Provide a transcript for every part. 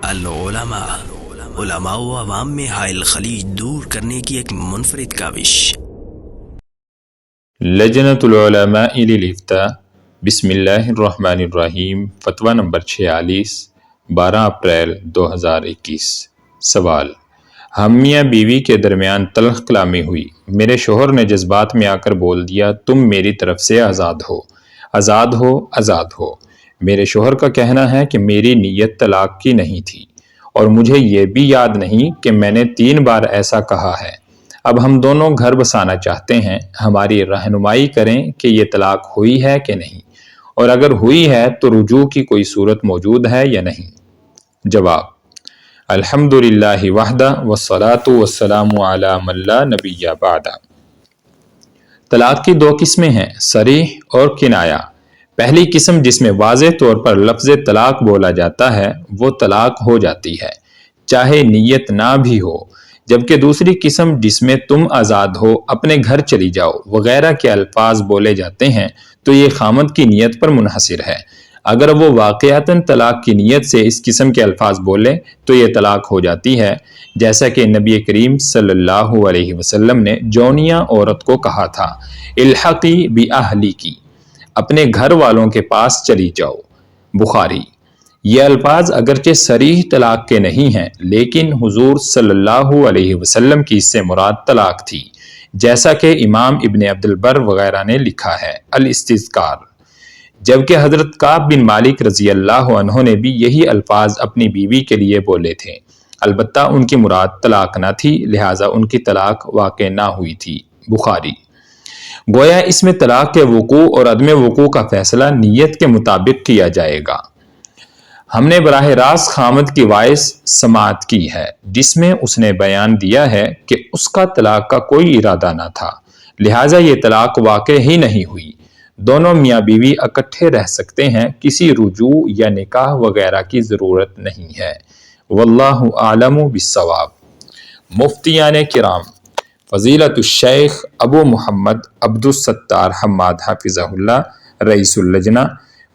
العلماء، علماء و عوام میں حائل خلیج دور کرنے کی ایک منفرد کاوش۔ لجنۃ العلماء للافتاء، بسم اللہ الرحمن الرحیم، فتویٰ نمبر 46، 12 اپریل 2021۔ سوال: ہم میاں بیوی کے درمیان تلخ کلامی ہوئی، میرے شوہر نے جذبات میں آ کر بول دیا تم میری طرف سے آزاد ہو، آزاد ہو، آزاد ہو۔ میرے شوہر کا کہنا ہے کہ میری نیت طلاق کی نہیں تھی، اور مجھے یہ بھی یاد نہیں کہ میں نے 3 بار ایسا کہا ہے۔ اب ہم دونوں گھر بسانا چاہتے ہیں، ہماری رہنمائی کریں کہ یہ طلاق ہوئی ہے کہ نہیں، اور اگر ہوئی ہے تو رجوع کی کوئی صورت موجود ہے یا نہیں؟ جواب: الحمدللہ وحدہ والصلاۃ والسلام علی من لا نبی بعدہ۔ طلاق کی 2 قسمیں ہیں، صریح اور کنایہ۔ پہلی قسم جس میں واضح طور پر لفظ طلاق بولا جاتا ہے وہ طلاق ہو جاتی ہے، چاہے نیت نہ بھی ہو، جبکہ دوسری قسم جس میں تم آزاد ہو، اپنے گھر چلی جاؤ وغیرہ کے الفاظ بولے جاتے ہیں تو یہ خامند کی نیت پر منحصر ہے۔ اگر وہ واقعتاً طلاق کی نیت سے اس قسم کے الفاظ بولے تو یہ طلاق ہو جاتی ہے، جیسا کہ نبی کریم صلی اللہ علیہ وسلم نے جونیہ عورت کو کہا تھا، الحقی باہلکی، اپنے گھر والوں کے پاس چلی جاؤ۔ بخاری۔ یہ الفاظ اگرچہ صریح طلاق کے نہیں ہیں، لیکن حضور صلی اللہ علیہ وسلم کی اس سے مراد طلاق تھی، جیسا کہ امام ابن عبد البر وغیرہ نے لکھا ہے الاستذکار۔ جبکہ حضرت کعب بن مالک رضی اللہ عنہ نے بھی یہی الفاظ اپنی بیوی کے لیے بولے تھے، البتہ ان کی مراد طلاق نہ تھی، لہٰذا ان کی طلاق واقع نہ ہوئی تھی۔ بخاری۔ گویا اس میں طلاق کے وقوع اور عدم وقوع کا فیصلہ نیت کے مطابق کیا جائے گا۔ ہم نے براہ راست خامند کی وائس سماعت کی ہے، جس میں اس نے بیان دیا ہے کہ اس کا طلاق کا کوئی ارادہ نہ تھا، لہٰذا یہ طلاق واقع ہی نہیں ہوئی۔ دونوں میاں بیوی اکٹھے رہ سکتے ہیں، کسی رجوع یا نکاح وغیرہ کی ضرورت نہیں ہے۔ واللہ اعلم بالصواب۔ مفتیان کرام، فضیلۃ الشیخ ابو محمد عبد الستار حماد حفظہ اللہ رئیس اللجنہ،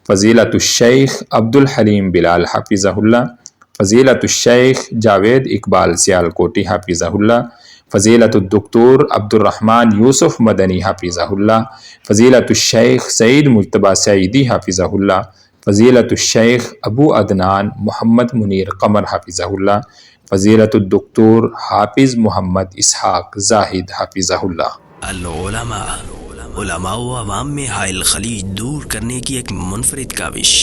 فضیلۃ الشیخ عبد الحلیم بلال حفظہ اللہ، فضیلۃ الشیخ جاوید اقبال سیالکوٹی حفظہ اللہ، فضیلۃ الدکتور عبد الرحمن یوسف مدنی حفظہ اللہ، فضیلۃ الشیخ سعید مجتبیٰ سعیدی حفظہ اللہ، فضیلۃ الشیخ ابو عدنان محمد منیر قمر حفظہ اللہ، فضیلۃ الدکتور حافظ محمد اسحاق زاہد حفظہ اللہ۔ العلماء، علماء و عوام میں حائل خلیج دور کرنے کی ایک منفرد کاوش۔